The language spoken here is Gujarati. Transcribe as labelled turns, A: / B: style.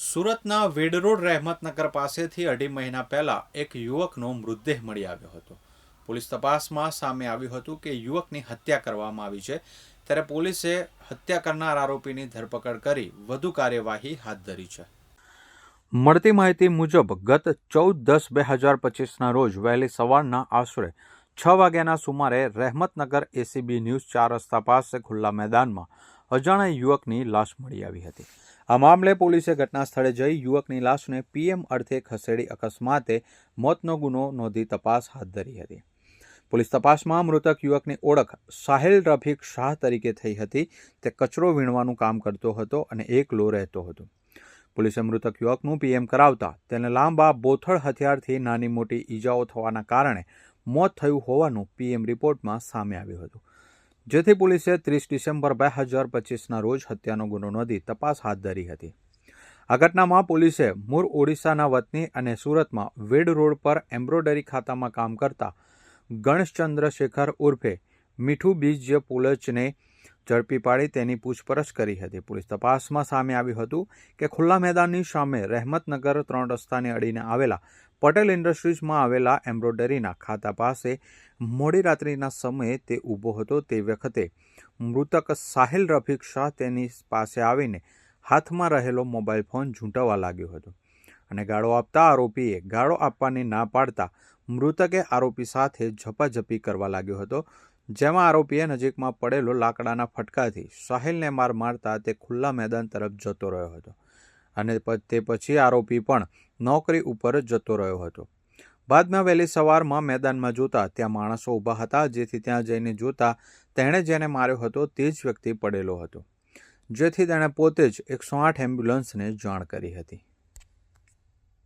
A: સુરતના વેડરોડ રહેમતનગર પાસેથી 2.5 મહિના પહેલા એક યુવકનો મૃતદેહ મળી આવ્યો હતો. પોલીસ તપાસમાં સામે આવ્યું હતું કે યુવકની હત્યા કરવામાં આવી છે. ત્યારે પોલીસે હત્યા કરનાર આરોપીની ધરપકડ કરી વધુ કાર્યવાહી હાથ ધરી છે. મળતી માહિતી મુજબ ગત 14/10/2025ના રોજ વહેલી સવારના આશરે 6 વાગ્યાના સુમારે રહેમતનગર ACB ન્યૂઝ 4 રસ્તા પાસે ખુલ્લા મેદાનમાં અજાણ્યા યુવકની લાશ મળી આવી હતી. આ મામલે પોલીસે ઘટના સ્થળે જઈ યુવકની લાશને PM અર્થે ખસેડી અકસ્માતે મોતનો ગુનો નોંધી તપાસ હાથ ધરી હતી. પોલીસ તપાસમાં મૃતક યુવકની ઓળખ સાહિલ રફીક શાહ તરીકે થઈ હતી. તે કચરો વીણવાનું કામ કરતો હતો અને એકલો રહેતો હતો. પોલીસે મૃતક યુવકનું PM કરાવતા તેને લાંબા બોથડ હથિયારથી નાની મોટી ઈજાઓ થવાના કારણે મોત થયું હોવાનું PM રિપોર્ટમાં સામે આવ્યું હતું. જેથી પોલીસે 30 ડિસેમ્બર 2025ના રોજ હત્યાનો ગુનો નોંધી તપાસ હાથ ધરી હતી. આ ઘટનામાં પોલીસે મૂળ ઓડિશાના વતની અને સુરતમાં વેડ રોડ પર એમ્બ્રોઇડરી ખાતામાં કામ કરતા ગણેશચંદ્ર શેખર ઉર્ફે મીઠું બીજ પુલચને ઝડપી પાડી તેની પૂછપરછ કરી હતી. પોલીસ તપાસમાં સામે આવ્યું હતું કે ખુલ્લા મેદાનની સામે રહેમતનગર 3 રસ્તાને અડીને આવેલા પટેલ ઇન્ડસ્ટ્રીઝમાં આવેલા એમ્બ્રોઇડરીના ખાતા પાસે મોડી રાત્રિના સમયે તે ઊભો હતો. તે વખતે મૃતક સાહિલ રફીક શાહ તેની પાસે આવીને હાથમાં રહેલો મોબાઈલ ફોન ઝૂંટવવા લાગ્યો હતો અને ગાળો આપતા આરોપીએ ગાળો આપવાની ના પાડતા મૃતકે આરોપી સાથે ઝપાઝપી કરવા લાગ્યો હતો. જેમાં આરોપીએ નજીકમાં પડેલો લાકડાના ફટકાથી સાહિલને માર મારતા તે ખુલ્લા મેદાન તરફ જતો રહ્યો હતો અને તે પછી આરોપી પણ નોકરી ઉપર જતો રહ્યો હતો. બાદમાં વહેલી સવારમાં મેદાનમાં જોતા ત્યાં માણસો ઊભા હતા, જેથી ત્યાં જઈને જોતા તેણે જેને માર્યો હતો તે જ વ્યક્તિ પડેલો હતો, જેથી તેણે પોતે જ 108 એમ્બ્યુલન્સને જાણ કરી હતી.